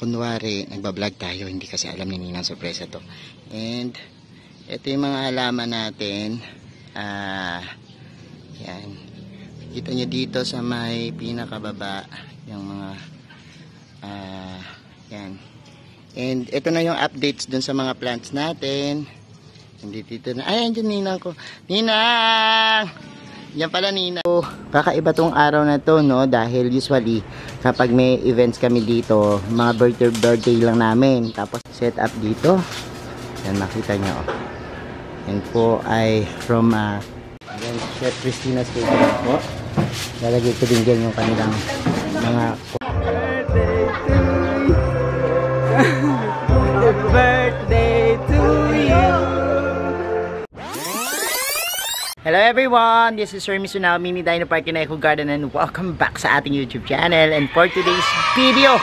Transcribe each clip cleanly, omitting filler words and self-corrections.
kunwari nagbablog tayo, hindi kasi alam ni Ninang sorpresa to. And ito yung mga halaman natin. Yan, kita nyo dito sa may pinakababa yung mga yan. And ito na yung updates dun sa mga plants natin. Hindi dito na, ay andyan Ninang ko. Ninang! Yan pala Ninang. So, kakaiba tong araw na to, no, dahil usually kapag may events kami dito, mga birthday lang namin. Tapos set up dito. Yan, makita nyo. Yan po ay from yan, Chef Christina's Catering po. Lalagay ko din dyan yung kanilang mga birthday to you. Hello everyone, this is Sir Misunawa, Mini Dino Park in Eco Garden, and welcome back sa ating YouTube channel. And for today's video,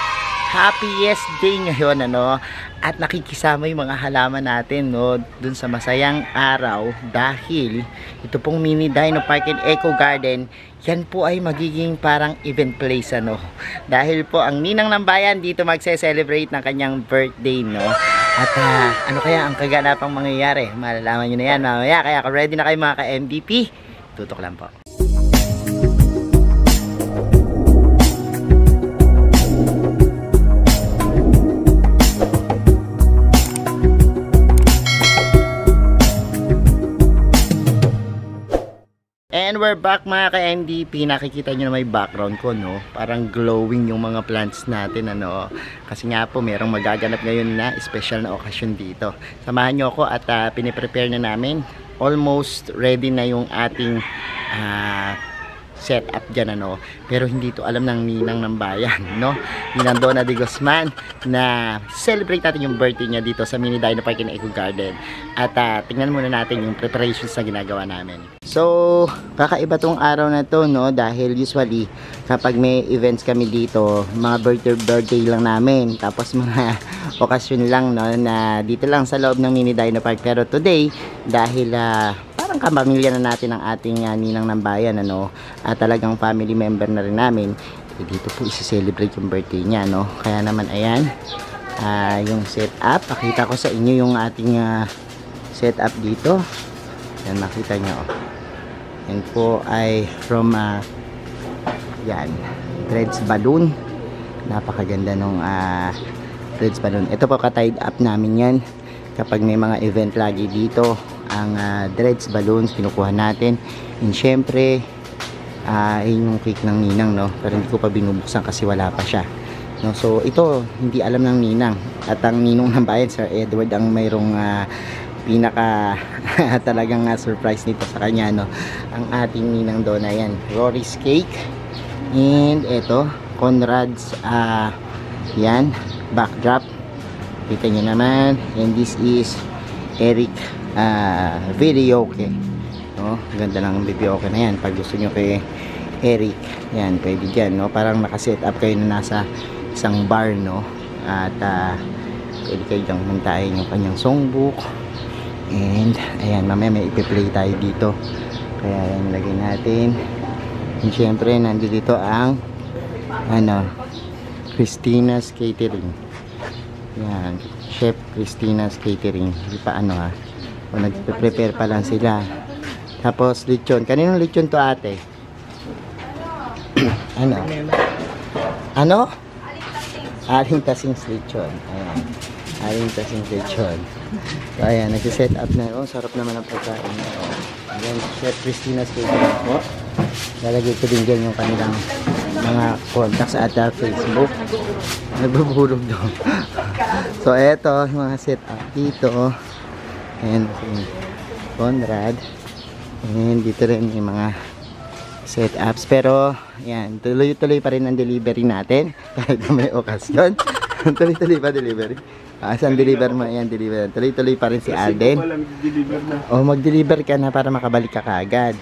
happiest day ngayon, ano, at nakikisama yung mga halaman natin, no, dun sa masayang araw, dahil ito pong Mini Dino Park in Eco Garden, yan po ay magiging parang event place, ano, dahil po ang Ninang ng Bayan dito magse-celebrate ng kanyang birthday, no. At ano kaya ang kaganapang mangyayari? Malalaman nyo na yan mamaya. Kaya kung ready na kayo mga ka-MVP, tutok lang po. And we're back mga ka-MDP. Nakikita nyo na may background ko, no? Parang glowing yung mga plants natin, ano? Kasi nga po, merong magaganap ngayon na special na okasyon dito. Samahan nyo ako at piniprepare na namin. Almost ready na yung ating set up dyan, ano? Pero hindi to alam ng Ninang ng Bayan, no? Ninang Donna de Guzman na celebrate natin yung birthday niya dito sa Mini Dino Park in Eco Garden. At tingnan muna natin yung preparations na ginagawa namin. So, kakaiba tong araw na to, no, dahil usually kapag may events kami dito, mga birthday lang namin, tapos mga okasyon lang, no, na dito lang sa loob ng Mini Dino Park. Pero today, dahil parang kapamilya na natin ang ating Ninang ng Bayan, ano, talagang family member na rin namin, dito po isi-celebrate yung birthday niya, no. Kaya naman ayan, yung setup, pakita ko sa inyo yung ating setup dito. Yan, makita nyo. Yan po ay from yan, threads balloon. Napakaganda nung threads balloon. Ito po ka-tied up namin yan kapag may mga event lagi dito. Ang threads balloons kinukuha natin. And syempre yung cake ng Ninang, no, pero hindi ko pa binubuksan kasi wala pa siya, no. So ito hindi alam ng Ninang, at ang Ninong ng Bayan, Sir Edward, ang mayroong pinaka talagang surprise nito sa kanya, no, ang ating Ninang Donna. Yan, Rory's cake. And ito Conrad's yan, backdrop, kita nyo naman. And this is Eric videoke, no, ganda lang ang videoke na yan. Pag gusto nyo kay Eric, yan, pwede dyan, no, parang nakaset up kayo na nasa isang bar, no, at pwede kayo dyang muntahin yung kanyang songbook. And ayan, mamaya may ipi-play tayo dito, kaya yan, lagay natin. And syempre nandito ang ano, Christina's Catering. Yan, Chef Christina's Catering. Hindi pa ano, o nagpe-prepare pa lang sila. Tapos lechon, kaninong lechon to, ate? Ano? Aling Tasing's lechon. Ayan, Aling Tasing's lechon. So ayan, nag-set up na. Oh, sarap naman ang pagkain. Ayan, Chef Christina's Catering po. Lalagay ko din dyan yung kanilang mga contacts at Facebook. Nagbubulog doon. So eto, mga set up dito. Ayan, si Conrad. And dito rin yung mga setups. Pero yan, tuloy-tuloy pa rin ang delivery natin kahit may okasyon. Tuloy-tuloy pa delivery. Saan deliver mo? Ayan, deliver. Tuloy-tuloy pa rin si Alden. O, mag-deliver ka na para makabalik ka kaagad.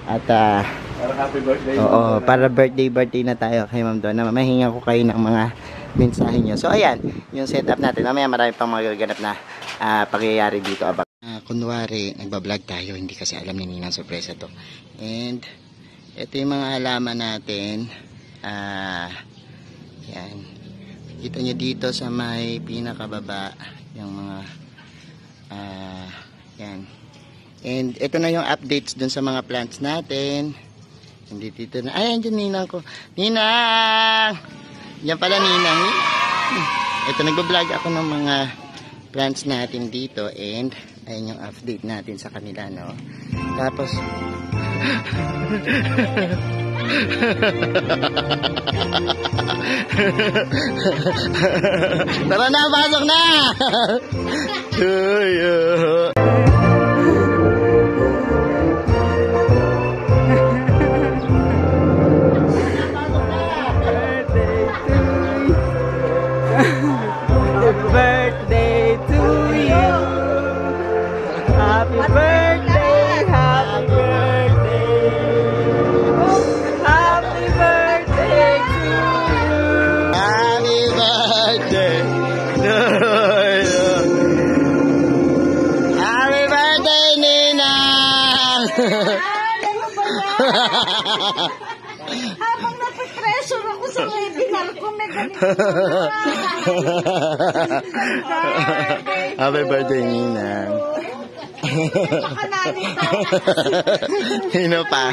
At para happy birthday. Oo, para birthday na tayo kay Ma'am Donna. Mamahinga ko kayo ng mga mensahe nyo. So ayan, yung setup natin. Mamaya marami pang magaganap na pangyayari dito. Kunwari, nagbablog tayo, hindi kasi alam ni Ninang sorpresa to. And ito yung mga halaman natin. Yan, Kita nyo dito sa may pinakababa yung mga yan. And ito na yung updates dun sa mga plants natin. Hindi dito na. Ay, andyan ninang ko. Ninang! Yan pala ninang. Ito, nagbablog ako ng mga plants natin dito. And ayun yung update natin sa kanila, no? Tapos tara na, pasok na! Birthday to you. Happy birthday, happy birthday. Happy birthday to you. Happy birthday. Happy birthday, Ninang! Habang napipressure ako sa webinar ko, may ganito. Happy birthday, Ninang. Baka nalito. Sino pa?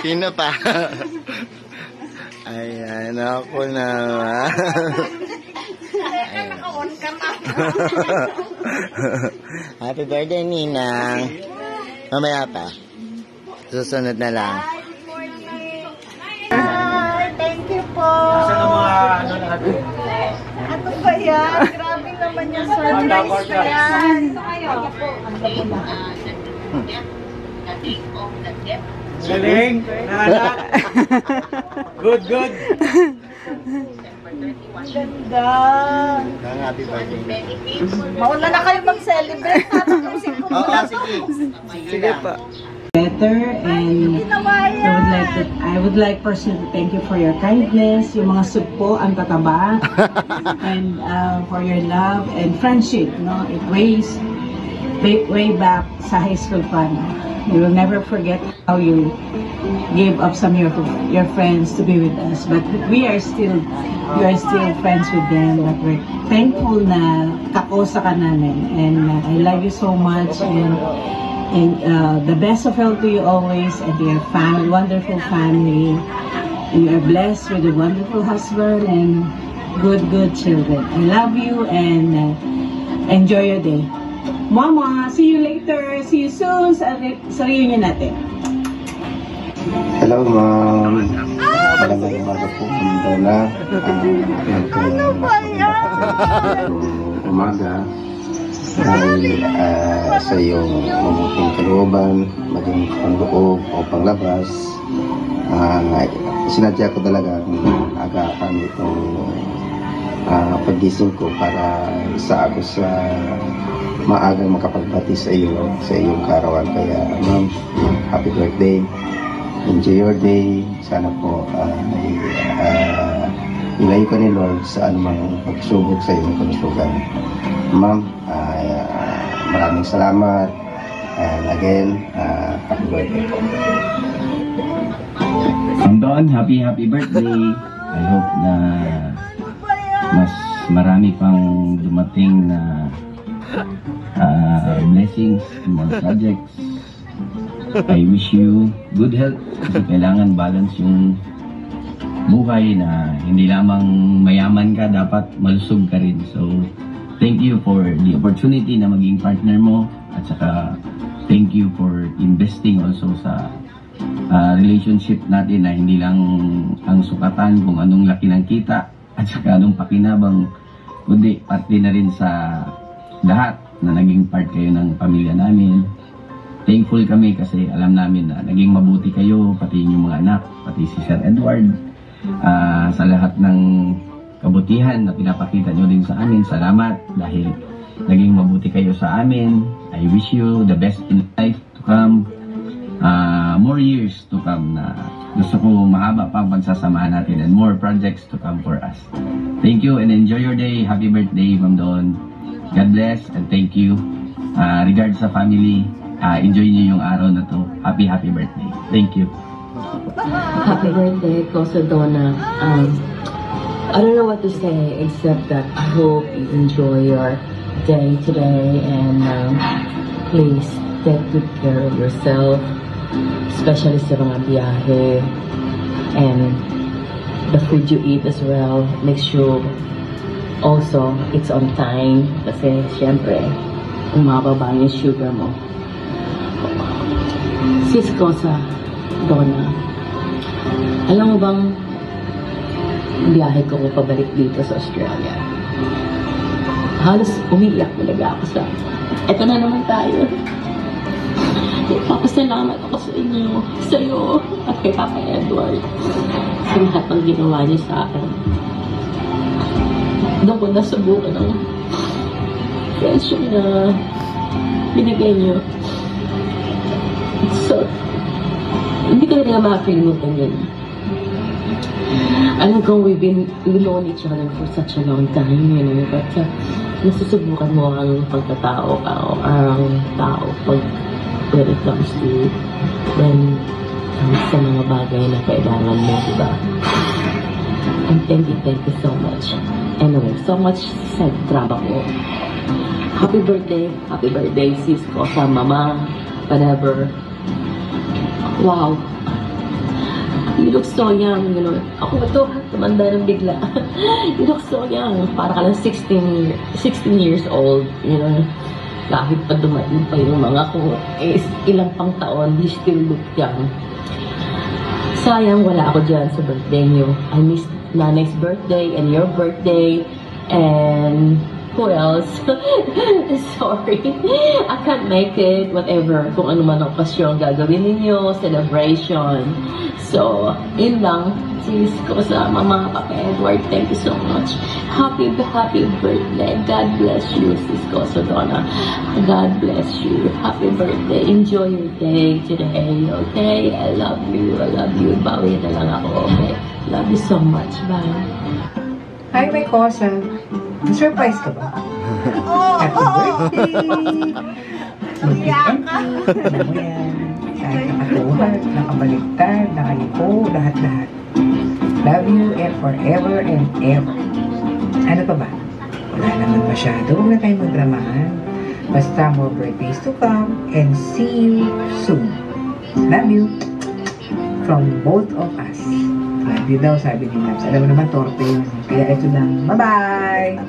Sino pa? Ayan, ako naman. Naka-on ka na. Happy birthday, Ninang. Mamaya pa. Susunod na lang. Hi, thank you po. Ano ba yan? Grabe naman yung surprise na yan. Galing, naanak. Good, good. Ganda. Happy birthday. Mauna na kayo mag-celebrate. Tatapusin ko Oo, muna. sige. Sige pa. Better, and Ginawa yan. I would like personally to thank you for your kindness, yung mga sugpo ang tataba, and for your love and friendship, no? It weighs way back sa high school pa, no? You will never forget how you gave up some of your friends to be with us, but you are still friends with them, but we're thankful na kakosa ka namin, and I love you so much, and the best of health to you always, and to your family, wonderful family. And you are blessed with a wonderful husband and good children. I love you, and enjoy your day. Mama, see you later. See you soon sa reunion natin. Hello, Ma'am. Magandang umaga po, Ma'am Donna. Ano ba yan? Umaga. Dahil sa iyong mabuting kalooban, maging pangloob o panglabas, sinadya ko talaga agapan itong paggising ko para isa ako sa maagang makapagbati sa iyong karawan. Kaya, Ma'am, happy birthday. Enjoy your day. Sana po ilayo ka ni Lord sa anumang pagsubok sa iyong kalusugan. Ma'am, maraming salamat. And again, happy birthday po. Ma'am Dawn, happy birthday. I hope na mas marami pang dumating na blessings in mga projects. I wish you good health kasi kailangan balance yung buhay na hindi lamang mayaman ka, dapat malusog ka rin. So, thank you for the opportunity na maging partner mo, at saka thank you for investing also sa relationship natin na hindi lang ang sukatan kung anong laki ng kita at saka anong pakinabang, kundi parte na rin sa lahat na naging part kayo ng pamilya namin. Thankful kami kasi alam namin na naging mabuti kayo, pati yung mga anak, pati si Sir Edward, sa lahat ng kabutihan na pinapakita nyo din sa amin. Salamat dahil naging mabuti kayo sa amin. I wish you the best in life to come, more years to come, na gusto ko mahaba pa ang pagsasamahan natin and more projects to come for us. Thank you and enjoy your day. Happy birthday, Ma'am Dawn. God bless and thank you. Regards sa family, enjoy niyo yung araw na to. Happy birthday. Thank you. Happy birthday, Kosa Donna. I don't know what to say except that I hope you enjoy your day today, and please take good care of yourself, especially sa mga biyahe, and the food you eat as well. Make sure also it's on time kasi syempre umababa yung sugar mo. Cisco sa Donna, alam mo bang biyahe ko pabalik dito sa Australia, halos umiiyak talaga ako sa eto na naman tayo. Papasalamat ako sa inyo, sa'yo at kay Papa Edward sa lahat ng ginawa niyo sa akin. Doon ko nasubukan ng friendship na binigay niyo. So, hindi ko na makakalimutan yun. Alam ko, we've known each other for such a long time, you know, but nasusubukan mo ang pagkatao ka o ang tao when it comes to sa mga bagay na kailangan mo, diba? And thank you so much. Anyway, so much sa trabaho. Happy birthday, Cisco, sa mama, whatever. Wow. You look so young, you know. Ako ito, tumanda ng bigla. You look so young. Para ka lang 16 years old, you know. Kahit pa dumating pa yung mga ko, ilang pang taon, you still look young. Sayang, wala ako dyan sa birthday niyo. I missed Nanay's birthday and your birthday, and who else? Sorry. I can't make it. Whatever. Kung ano man ang okasyon gagawin ninyo, celebration. So, yun lang. Cisco sa Mama, Papa Edward, thank you so much. Happy birthday. God bless you, Cisco sa Donna. God bless you. Happy birthday. Enjoy your day today, okay? I love you. Bawi na lang ako, okay? Love you so much. Bye. Hi, may kosa. Surprise ka ba? Happy birthday! Iyak ka. Alam mo yan. Kahit nakatuhan, nakabaliktad, nakaliko, lahat-lahat. Love you and forever and ever. Ano pa ba? Wala naman masyado. Huwag na tayong magdramahan. Basta more birthdays to come and see you soon. Love you. From both of us. Love you daw, sabi ni Labs. Alam mo naman, torpe yun. Kaya ito lang. Bye-bye!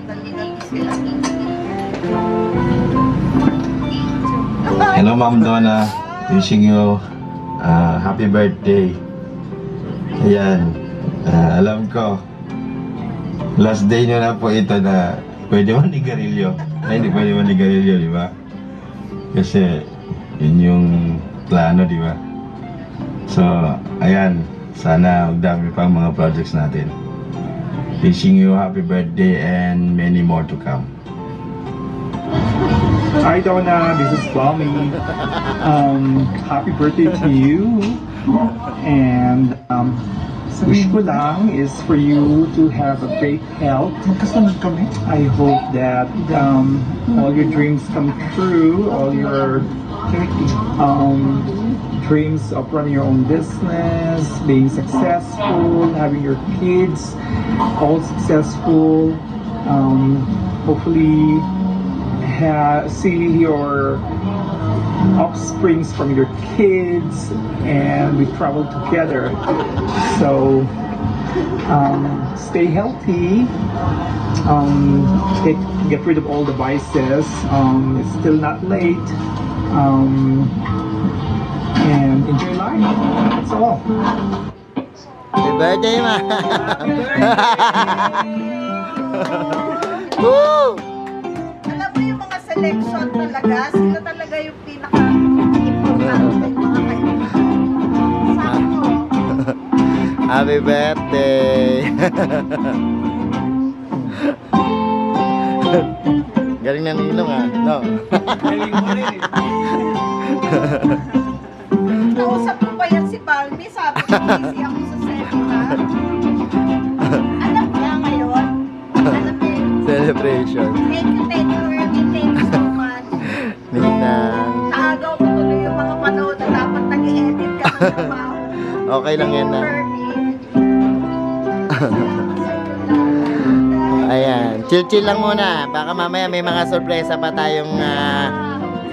Hello, Ma'am Donna. Wishing you happy birthday. Ayan. Alam ko, last day nyo na po ito na pwede manigarilyo. Ay, hindi pwede manigarilyo, di ba? Kasi, yun yung plano, di ba? So, ayan. Sana magdami pang mga projects natin. Wishing you happy birthday and many more to come. Hi Donna, this is Bobby. Happy birthday to you. And wish ko lang is for you to have a great health. I hope that all your dreams come true, all your dreams of running your own business, being successful, having your kids all successful. Hopefully see your offsprings from your kids, and we travel together. So stay healthy, get rid of all the vices. It's still not late, and enjoy life. That's all. Happy birthday, ma! Woo! Alam mo yung mga selection talaga, sila talaga yung pinaka-importante mga kaibigan. Sakto. Happy birthday! Galing ng ilong, ah. No? Galing mo rin. Kausap mo ba yan si Palmi? Sabi ko, busy ako sa seminar. Alam niya ngayon? Alam niya yun? Celebration. Thank you, Ernie. Thank you so much. Ninang. Naagaw ko tuloy yung mga panood na dapat nag-i-edit ka ng trabaho. Okay lang yan, na. Ernie. Chill-chill lang muna. Baka mamaya may mga sorpresa pa tayong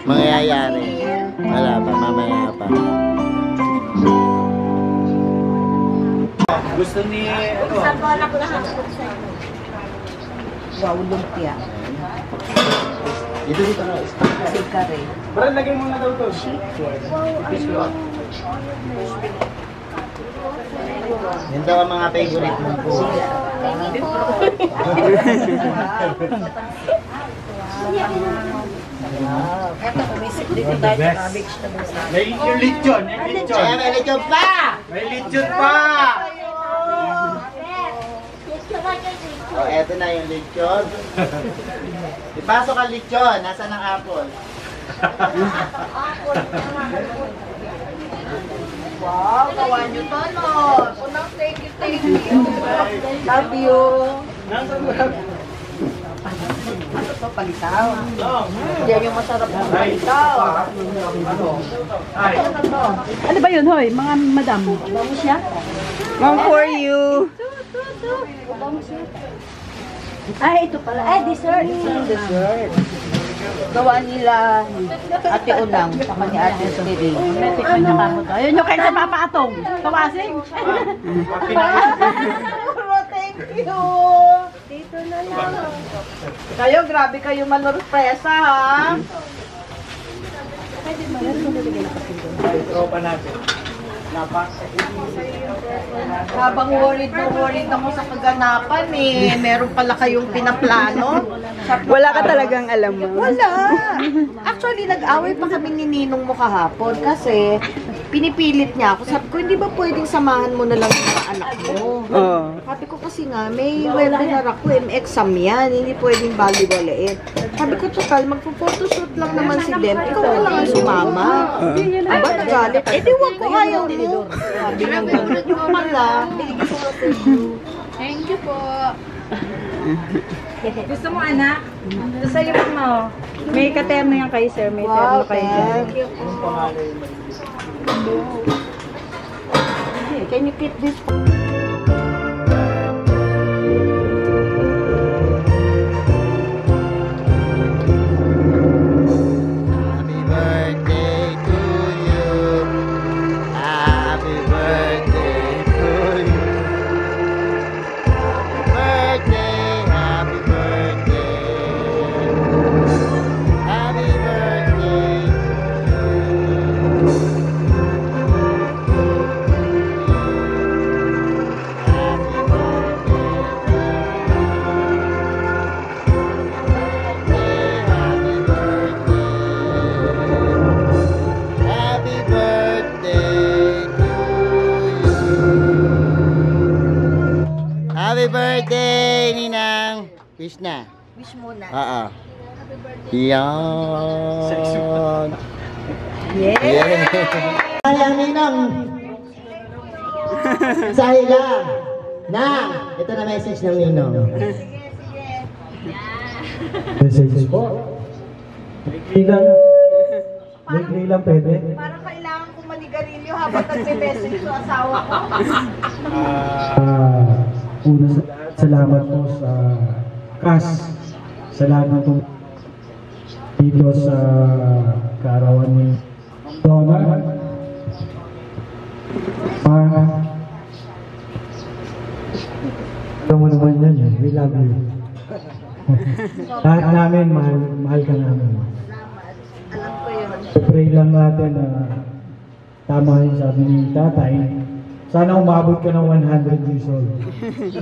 mangyayari. Wala pa, mamaya pa. Gusto ni... Wow, lumpia. Dito ka. Sikare. Bro, lagay mo na daw to. Yan daw ang mga favorite mo po. Eto, kumisip dito tayo sa cabbage na doon sa... May yung lechon, may lechon. Kaya may lechon pa! May lechon pa! Oh, eto na yung lechon. Ipasok ang lechon. Nasaan ang apple? Wow, gawa nyo to, no? Unang thank you. Love you. Ano to, palitaw? Yan yung masarap na palitaw. Ano ba yun, hoy? Mga madam. Bango siya? Mom, for you. Ay, ito pala. Ay, dessert. Dessert. Gawa nila Ate Unang, saka ni Ate Sumiri. Ayun yung kayo sa Papa Atong. Tawasing. Thank you. Dito na lang. Kayo, grabe kayo manurpresa, ha? Tropa natin. Habang worried ako sa kaganapan, eh. Meron pala kayong pinaplano. Wala ka talagang alam mo. Wala. Actually, nag-away pa kami ni Ninong mo kahapon kasi pinipilit niya ako. Sabi ko, hindi ba pwedeng samahan mo na lang yung mga anak mo? Sabi ko kasi nga, may webinar ako, exam yan. Hindi pwedeng bali-baliin. Sabi ko, total, magpo-photoshoot lang naman si Dem. Ikaw na lang ang sumama. Aba, nagalit. Eh, di wag ko ayaw mo. Sabi ng ganun. Yung pala, Thank you po. Gusto mo, anak? Sa iyo mo. May katerno yan kayo, sir. May terno kayo dyan. thank you po. Can you keep this? Happy birthday to you. Happy birthday to you. Happy birthday. Happy birthday. Happy birthday to you. Happy birthday, Ninang. Wish na. Wish muna. Oo. Yan. Yeah. Kaya, Ninang. Sahila. Na, ito na message ng Ninong. Message po. Weekly lang pwede. Parang kailangan kong manigarilyo habang nagme-message sa asawa ko. Una sa lahat, salamat po sa CAS. Sa lahat ng dito sa kaarawan ni Donna. Alam mo naman yan eh. We love you. Lahat namin, mahal ka namin. Alam ko yun. Pray lang natin na tama yung sabi ni tatay. Sana umabot ka ng 100 years old.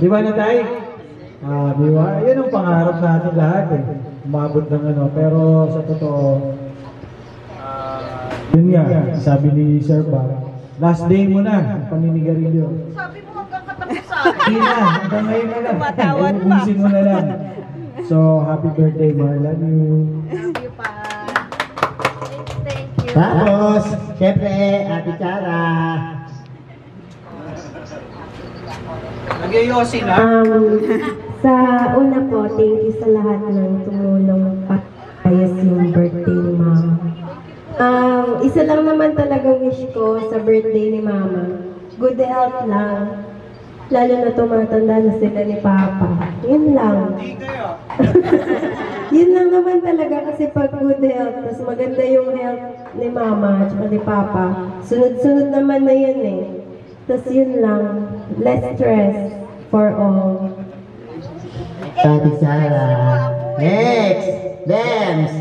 Di ba na tayo? Di ba? Yan ang pangarap natin lahat eh. Umabot ng ano. Pero sa totoo, yun nga, sabi ni Sir Bob, last day mo na, ang paninigarilyo. Sabi mo hanggang katapusan. Hindi na, hanggang ngayon na lang. Tumatawad pa. Ubusin mo na lang. So, happy birthday, Marla. Love you pa. Thank you. Tapos, syempre, Ate Chara. Nagyoyosi na. Sa una po, thank you sa lahat ng tumulong patayos yung birthday ni Mama. Isa lang naman talaga wish ko sa birthday ni Mama. Good health lang. Lalo na tumatanda na sila ni Papa. Yun lang. Hindi kayo. Yun lang naman talaga kasi pag good health, tas maganda yung health ni mama at ni papa, sunod-sunod naman na yun eh. Tas yun lang, less stress for all. Ate Sara. Next! Dems!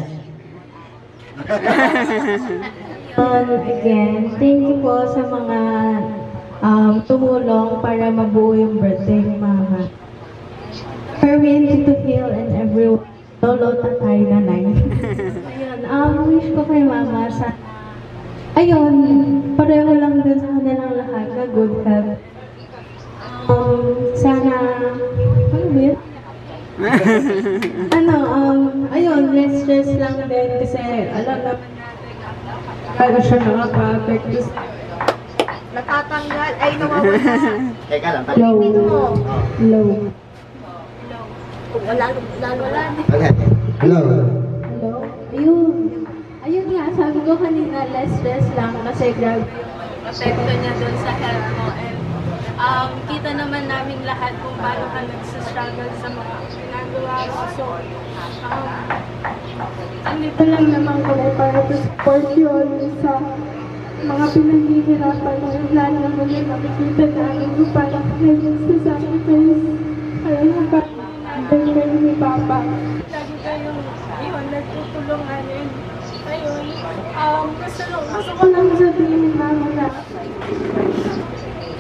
Again, thank you po sa mga tumulong para mabuo yung birthday ni Mama. Permit to heal and everyone. Lolo, tatay, nanay. Ayun, wish ko kay Mama sa... Ayun, pareho lang din sa kanilang lahat na good health. Sana... Ano ba yun? Ayun, less stress lang din kasi alam na kaya siya nakaka-affect. Natatanggal, ay nawawala. Teka lang, Low. Low. Kung wala na. Okay. Hello. Hello? Ayun nga, sabi ko kanina, less stress lang kasi grabe Epekto niya doon sa health mo. And kita naman namin lahat kung paano ka nagsastruggle sa mga ginagawa mo. So, andito lang naman kami para to support yun sa mga pinaghihirapan mo. Lalo naman yung nakikita namin kung paano ka nagsasacrifice. Para napagdagdag ni Papa. Lagi kayong yun, nagtutulungan yun. Ayun, gusto ko lang sabihin ni Mama na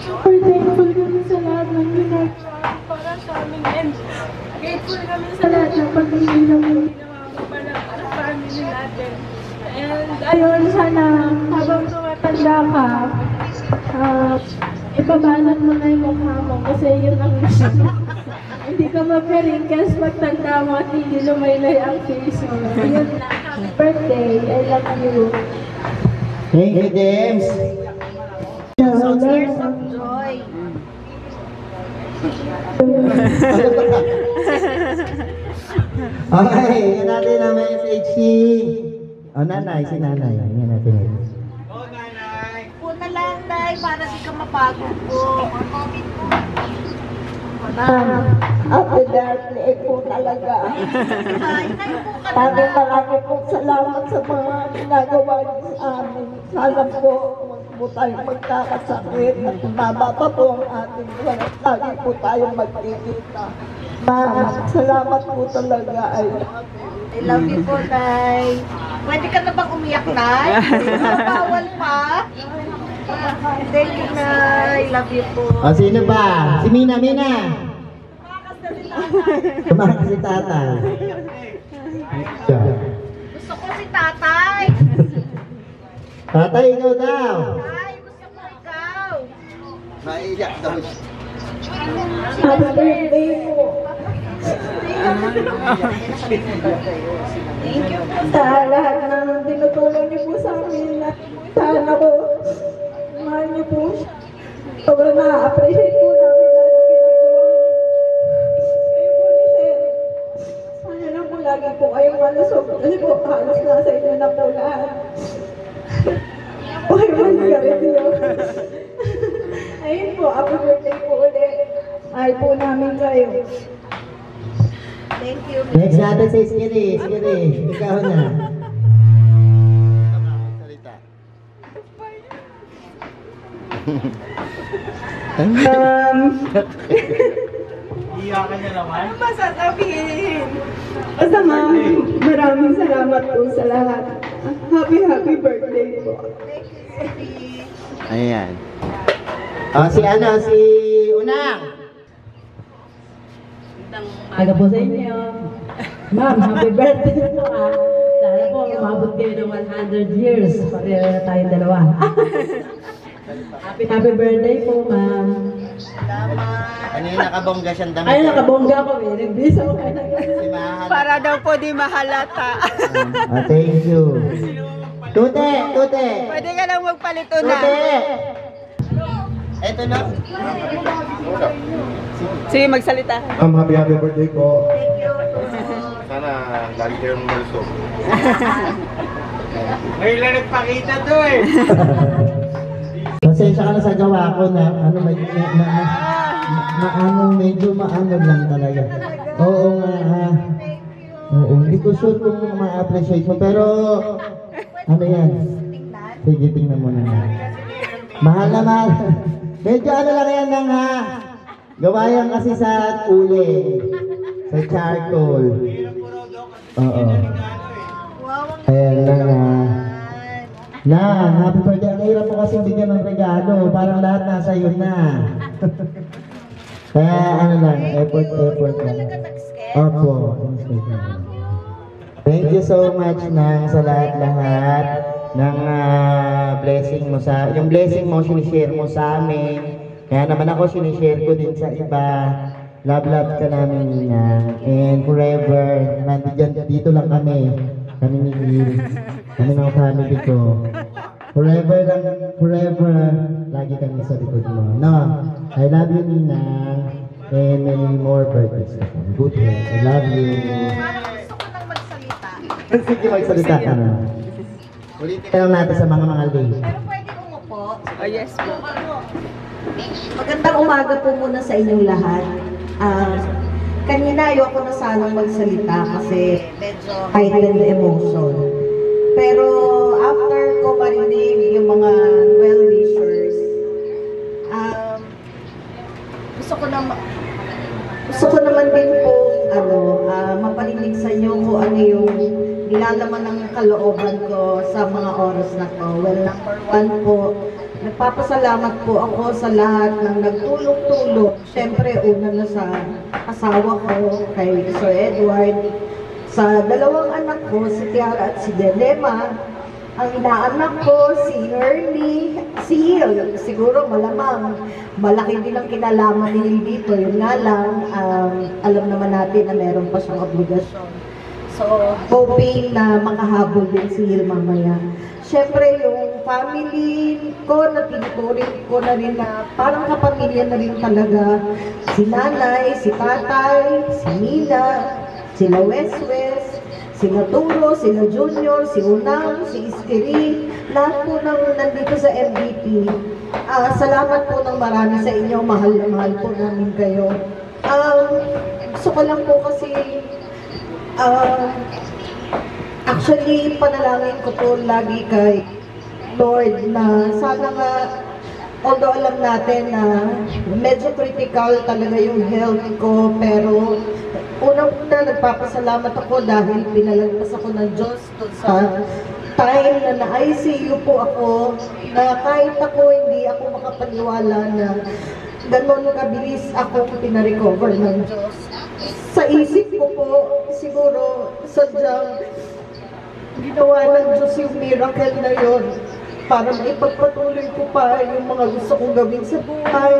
super thankful kami sa lahat ng ginagawa para sa amin and grateful kami sa lahat ng pag-ibig namin ginawa mo para sa family natin. And ayun, sana habang tumatanda ka, ipabanat mo na yung mukha mo kasi yun ang hindi ka ma-peringkas pagtanda mo at hindi lumaylay ang face mo. Yun lang. Happy birthday. I love you. Thank you, Dems. Tears of joy. Okay, yan natin ang message si... Oh, nanay, si nanay. Yan natin. Una lang, Day, para di ka mapagod po. Happy birthday po talaga. Marami pong salamat sa mga ginagawa niyo sa amin. Sana po tayo magkakasakit at baba pa po ang ating buwan at lagi po tayong magkikita. Salamat po talaga. I love you po, Day. Pwede ka na bang umiyak, Day? Bawal pa? Thank you, Day. I love you po. O, sino ba? Si Mina, Mina. Tumakas si tatay. Gusto ko si tatay. Tatay, ikaw daw. Ay, gusto ko ikaw. Naiyak daw. Happy birthday po. Thank you po. Sa lahat ng tinutulong niyo po sa amin. Sana po, mahal niyo po. Sobrang na-appreciate po namin lahat ng ginagawa. Kayo po ni Sir. Sana lang po lagi po kayong malusog. Kasi po halos nasa inyo na po lahat. Okay, mag-garit niyo. Ayun po, happy birthday po ulit. Mahal po namin kayo. Thank you. Next natin si Skiri. Skiri, ikaw na. Iyakan niya naman. Ano masasabihin? Basta ma'am, maraming salamat po sa lahat. Happy birthday po. Ayan. O, si ano, si Unang. Aga po sa inyo. Ma'am, happy birthday po ah. Sana po umabot kayo ng 100 years. Pareho na tayong dalawa. Happy birthday po, ma'am. Kanina nakabongga siyang damit. Ay, nakabongga ko eh. Nagbisa ko kayo. Para daw po di mahalata. Thank you. Tute, Tute. Pwede ka lang magpalito na. Tute. Eto na. Sige, magsalita. Happy birthday po. Sana lagi kayong malusog. Ngayon lang nagpakita to eh. Pasensya ka na sa gawa ko na ano ano medyo maano lang talaga. Oo nga. Hindi ko sure kung ma-appreciate mo, pero ano yan? Sige, tingnan mo na. Mahal na mahal. Medyo ano lang yan ng gawa yan kasi sa uli. Sa charcoal. Oo. Ayan na. Happy birthday. Ang hirap mo kasi bigyan ng regalo. Parang lahat nasa iyo na. Kaya ano lang, effort lang. Opo. Thank you so much sa lahat-lahat ng blessing mo yung blessing mo, sinishare mo sa amin. Kaya naman ako, sinishare ko din sa iba. Love ka namin, Nina. And forever, dito lang kami. Kami ni Gil. Kami ng family ko. Forever, lagi kami sa likod mo. No, I love you, Nina. And many more birthdays. Good health. I love you. Gusto ko nang magsalita. Sige, magsalita ka na. Ulitin lang natin sa mga lady. Pero pwede umupo. Oh, yes po. Magandang umaga po muna sa inyong lahat. Kanina ayoko na sanang magsalita kasi medyo heightened emotion. Pero after ko marinig yung mga well-wishers, gusto ko naman din po maparinig sa inyo kung ano yung nilalaman ng kalooban ko sa mga oras na to. Well, number one po, nagpapasalamat po ako sa lahat ng nagtulong-tulong. Siyempre, una na sa asawa ko, kay Sir Edward, sa dalawang anak ko, si Tiara at si Delema, ang inaanak ko, si Ernie, si Hill, siguro malamang, malaki din ang kinalaman ni Hill dito. Yun nga lang, alam naman natin na meron pa siyang obligasyon. So, hoping na makahabol din si Hill mamaya. Siyempre, yung family ko na tinuturing ko na rin na parang kapamilya na rin talaga. Si nanay, si tatay, si Nina, sila Wes, sila Turo, sila Junior, si Unang, si Istiri, lahat po nang nandito sa MVP. Salamat po ng marami sa inyo, mahal na mahal po namin kayo. Gusto ko lang po kasi, actually, panalangin ko po lagi kay Lord na sana nga, although alam natin na medyo critical talaga yung health ko, pero unang-una nagpapasalamat ako dahil pinalagpas ako ng Diyos sa time na na-ICU po ako, na kahit ako hindi ako makapaniwala na gano'n kabilis ako pinarecover ng Diyos. Sa isip ko po, siguro sadyang ginawa ng Diyos yung miracle na yun para maipagpatuloy ko pa yung mga gusto kong gawin sa buhay,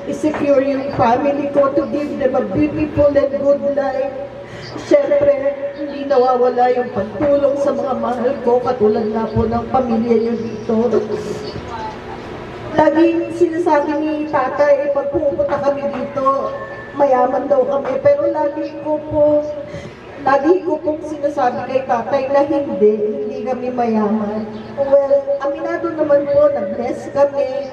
i-secure yung family ko, to give them a beautiful and good life. Siyempre, hindi nawawala yung pagtulong sa mga mahal ko, katulad nga po ng pamilya niyo dito. Laging sinasabi ni tatay, pag pupunta kami dito, mayaman daw kami, pero lagi ko pong sinasabi kay tatay na hindi kami mayaman. Well, aminado naman po, nag-bless kami,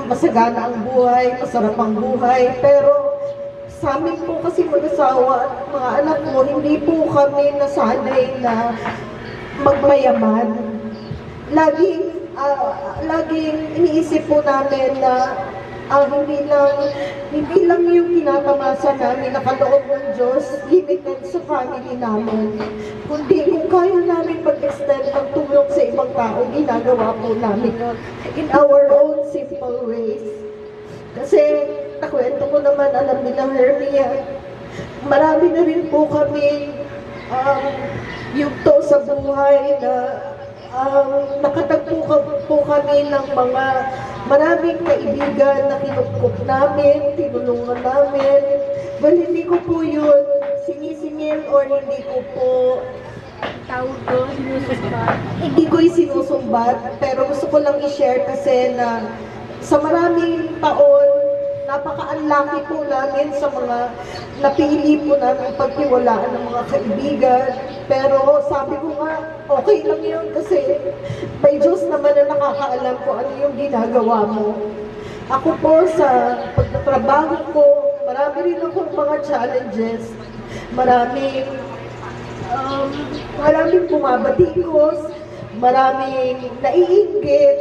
masagana ang buhay, masarap ang buhay, pero sa amin po kasi mag-asawa at mga anak mo, hindi po kami nasanay na magmayaman. Laging iniisip po namin na hindi lang yung kinatamasa namin na kaloob ng Diyos, limited sa family namin. Kundi kung kaya namin mag-extend ng tulong sa ibang tao, ginagawa po namin in our own simple ways. Kasi, nakwento ko naman, alam nila Hermia, marami na rin po kami yugto sa buhay na nakatagpo po kami ng mga maraming kaibigan na kinukuk namin, tinulungan namin. Well, hindi ko po yun sinisingil or hindi ko po hindi ko isinusumbat, pero gusto ko lang i-share kasi na sa maraming taon, napaka-unlucky po namin sa mga napili po namin pagtiwalaan ng mga kaibigan. Pero sabi ko nga, okay lang yun kasi may Diyos naman na nakakaalam ko ano yung ginagawa mo. Ako po sa pagtatrabaho ko, marami rin akong mga challenges. Maraming Maraming bumabatikos, maraming naiinggit.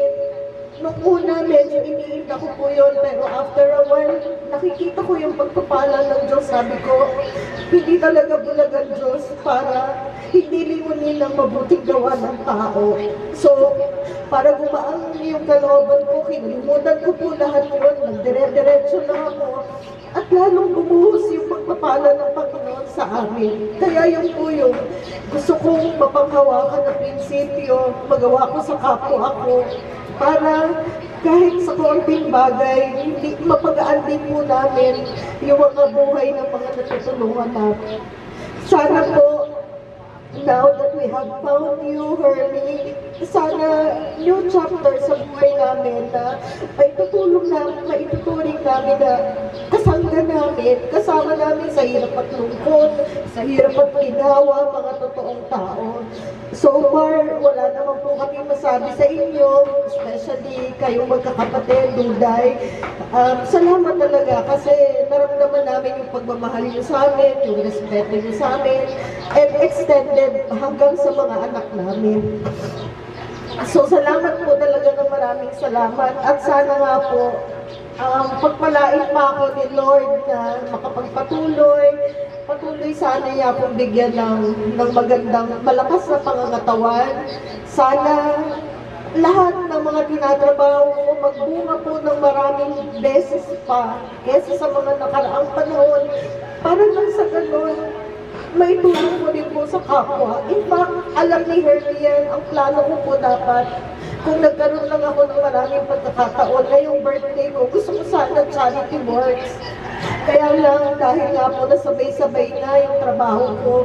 Nung una, medyo iniinda ko po yun, pero after a while, nakikita ko yung pagpapala ng Diyos. Sabi ko, hindi talaga bulag ang Diyos para hindi limunin ang mabuting gawa ng tao. So, para gumaan yung kalooban ko, kinalimutan ko po lahat yun, nagdire-diretso na ako, at lalong bumuhos yung pagpapala ng Panginoon sa amin. Kaya yun po yung gusto kong mapanghawakan na prinsipyo, magawa ko sa kapwa ko, para kahit sa konting bagay, hindi mapagaan din po namin yung mga buhay ng mga natutulungan namin. Sana po, now that we have found you, Hermie, sana new chapter sa buhay namin na maituturing namin na kasangga namin, kasama namin sa hirap at lungkot, sa hirap at ginawa, mga totoong tao. So far, wala naman po kami masabi sa inyo, especially kayong magkakapatid, Duday. Salamat talaga kasi naramdaman namin yung pagmamahal niyo sa amin, yung respeto niyo sa amin, and extended hanggang sa mga anak namin. So salamat po talaga ng maraming salamat at sana nga po pagpalain pa ako ni Lord na makapagpatuloy, patuloy sana niya akong bigyan ng magandang, malakas na pangangatawan. Sana lahat ng mga tinatrabaho ko magbunga po ng maraming beses pa kesa sa mga nakaraang panahon para lang sa ganun may tulong ko din po sa kapwa. In fact, alam ni Hermie yan, ang plano ko po dapat, kung nagkaroon lang ako ng maraming pagkakataon, ngayong birthday ko, gusto ko sana charity works. Kaya lang, dahil nga po nasabay-sabay na yung trabaho ko,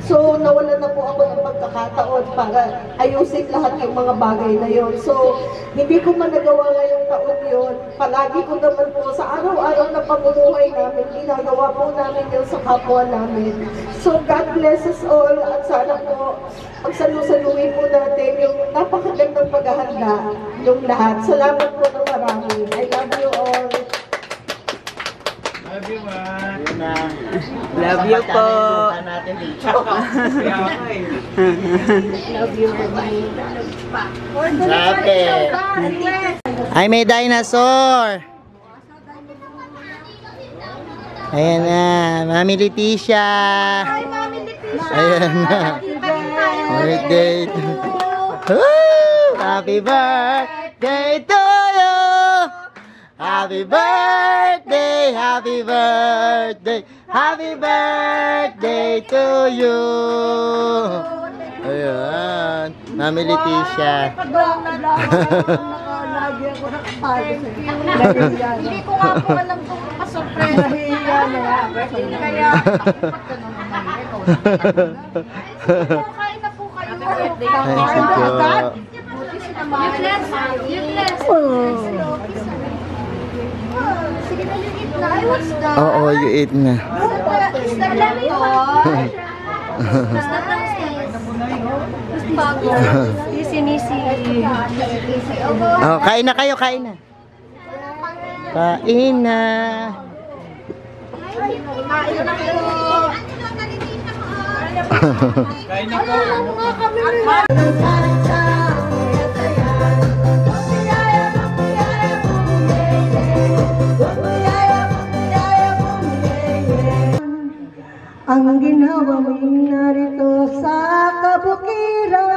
so nawalan na po ako ng pagkakataon para ayusin lahat yung mga bagay na yon. So, hindi ko man nagawa ngayong taon yon. Palagi ko naman po sa araw-araw na pamumuhay namin, ginagawa po namin yun sa kapwa namin. So, God bless us all at sana po pagsalusaluhin po natin yung napakagandang paghahanda yung lahat. Salamat po ng marami. I love you all. Love you, man. Love you po. Love you, Grabe. Ay, may dinosaur. Ayan na, Mami Leticia. Hi, Mami Leticia. Ayan na. Birthday. Happy birthday to you. Happy birthday, happy birthday, happy birthday to you. Ayan, Mami Leticia. Lagi ako nakapalo sa iyo. Hindi ko nga po alam kung masurpresa. Kaya kain na po kayo. Buti si sige na, you eat na. What's that? Oo, you eat na. Is that lemon? Is that bago? Nisi. Oh, kain na kayo, kain na. Kain na. Kain na po. Kain na po. Ang ginawa mo'y narito sa kabukiran,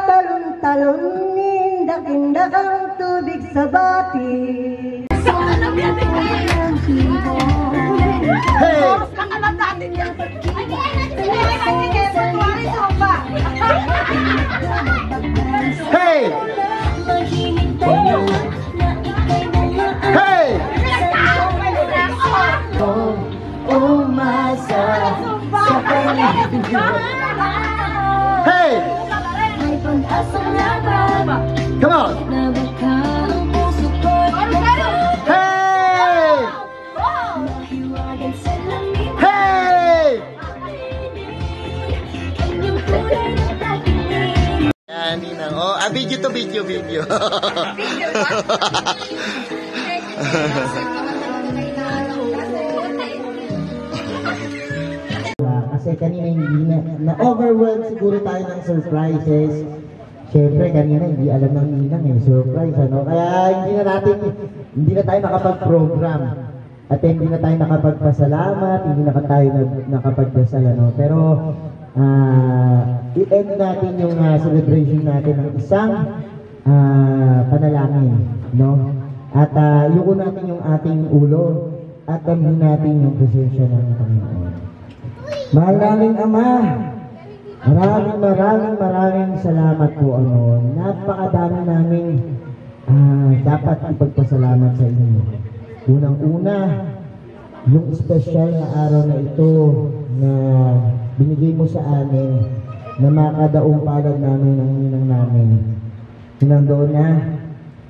talon-talon, indak-indak ang tubig sa bati. Hey! Hey! Hey! Umasa sa kanya. Hey! Come on! Hey! Hey! Yan, Ninang. Oh, video to video. Video ba? kasi kanina hindi na overwhelmed siguro tayo ng surprises. Siyempre, kanina hindi alam ng ninang surprise, ano? Kaya hindi na tayo nakapag-program. At hindi na tayo nakapagpasalamat, hindi na tayo nakapagdasal, ano? Pero, i-end natin yung celebration natin ng isang panalangin, no? At yuko natin yung ating ulo at damhin natin yung presensya ng Panginoon. Mahal naming Ama, maraming salamat po, ano. Napakadami namin dapat ipagpasalamat sa inyo. Unang-una, yung special na araw na ito na binigay mo sa amin na makadaong palad namin ng ninang namin. Hinandoon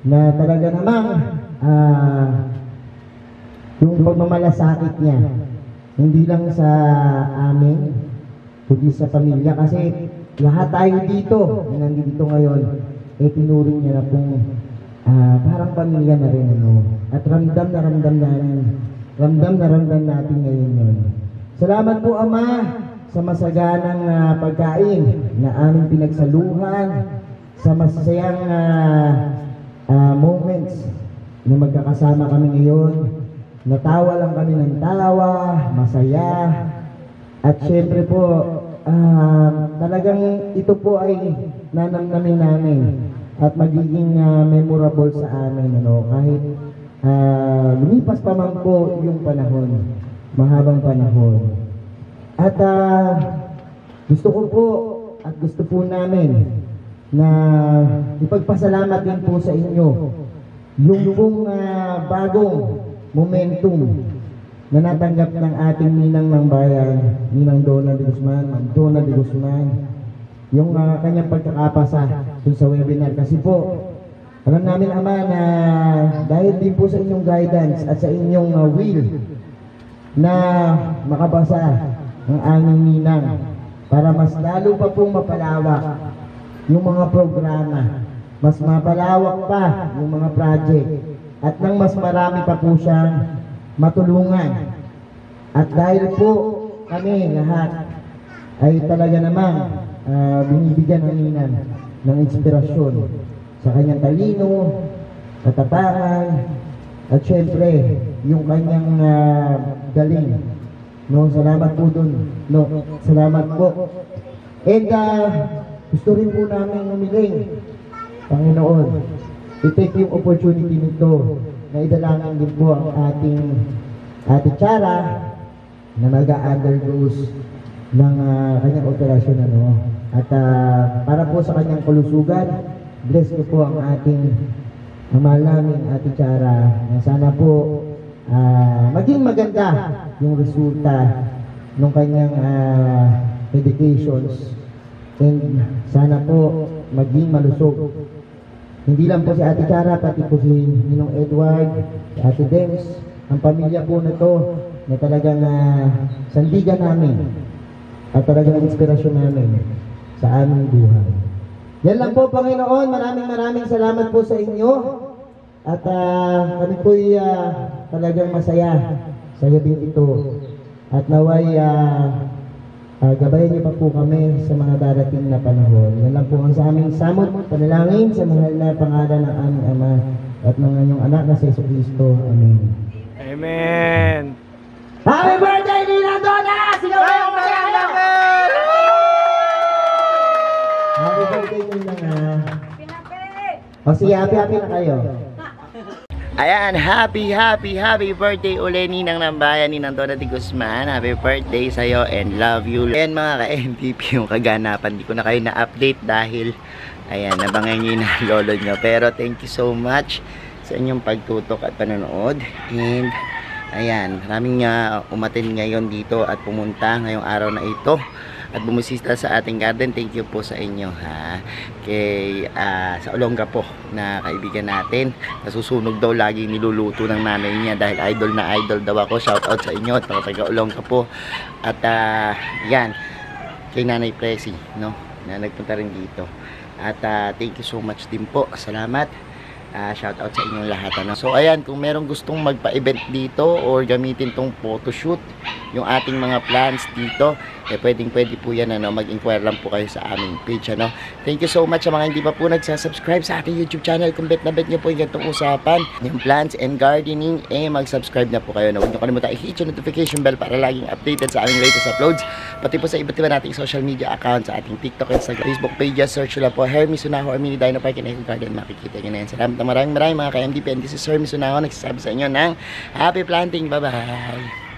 na talaga namang yung pagmamalasakit niya, hindi lang sa amin, kundi sa pamilya. Kasi lahat tayo dito, na nandito ngayon, tinuring niya na pong parang pamilya na rin, ano. At ramdam na ramdam natin ngayon yun. Salamat po, Ama, sa masaganang pagkain na aming pinagsaluhan, sa masasayang moments na magkakasama kami ngayon. Natawa lang kami ng tawa, masaya. At syempre po, talagang ito po ay nanamnamin namin at magiging memorable sa amin, ano, kahit lumipas pa man po yung panahon, mahabang panahon. At gusto ko po at gusto po namin na ipagpasalamat din po sa inyo yung pong bagong momentum na natanggap ng ating ninang ng bayan, Ninang Donna de Guzman, Ma'am Donna de Guzman, yung kanyang pagkakapasa dun sa webinar. Kasi po, alam namin, Ama, na dahil din po sa inyong guidance at sa inyong will na makabasa ang aming ninang para mas lalo pa pong mapalawak yung mga programa, mas mapalawak pa yung mga project, at nang mas marami pa po siyang matulungan. At dahil po kami lahat ay talaga namang binibigyan ng ninang ng inspirasyon sa kanyang talino, katapangan, at syempre yung kanyang galing. No, salamat po dun. No, salamat po. And gusto rin po namin humiling, Panginoon, i-take yung opportunity nito na idalangin din po ang ating Ate Chara na mag-undergoes ng kanyang operasyon, ano. At para po sa kanyang kalusugan, bless ko po ang ating mahal namin Ate Chara, na sana po maging maganda yung resulta ng kanyang medications, and sana po maging malusog. Hindi lang po si Ate Chara, pati po si Ninong Edward, si Ate Dems, ang pamilya po na to na talagang sandigan namin at talagang inspirasyon namin sa aming buhay. Yan lang po, Panginoon. Maraming salamat po sa inyo. At kami po'y talagang masaya sa gabing ito. At naway gabayan niyo pa po kami sa mga darating na panahon. Yan lang po ang sa aming samot, panalangin sa mahal na pangalan ng aming Ama at ng inyong anak na si Jesucristo. Amen. Amen. Happy birthday, Ninang Donna! Sigaw kayo magkano! Happy birthday, Ninang. O sige, happy na kayo. Ayan, happy birthday uli, Ninang ng Bayan, Ninang Donna de Guzman. Happy birthday sa'yo and love you. Ayan mga ka-MVP, yung kaganapan. Di ko na kayo na-update dahil, ayan, nabangay nyo yung lolo nyo. Pero thank you so much sa inyong pagtutok at panonood. And, ayan, maraming umatin ngayon dito at pumunta ngayong araw na ito at bumisita sa ating garden. Thank you po sa inyo, ha. Kay sa Olonga po na kaibigan natin, nasusunog daw lagi niluluto ng nanay niya dahil idol na idol daw ako. Shout out sa inyo at mga taga Olonga po. At yan, kay Nanay Presi, no, na nagpunta rin dito. At thank you so much din po. Salamat. Shout out sa inyong lahat, ano? So ayan, kung merong gustong magpa-event dito or gamitin tong photoshoot, yung ating mga plans dito, pwede po yan, mag-inquire lang po kayo sa aming page, Thank you so much sa mga hindi pa po nagsasubscribe sa ating YouTube channel. Kung bet na bet nyo po yung ganitong usapan, yung plants and gardening, mag-subscribe na po kayo. Huwag nyo kalimutan i-hit yung notification bell para laging updated sa aming latest uploads. Pati po sa iba't iba nating social media accounts, sa ating TikTok, Instagram, Facebook pages. Search nyo lang po Hermes Unaho or Mini Dino Park and Eco Garden. Makikita nyo na yan. Salamat na maraming mga ka-MDP. And this is Hermes Unaho, nagsasabi sa inyo ng happy planting. Bye-bye!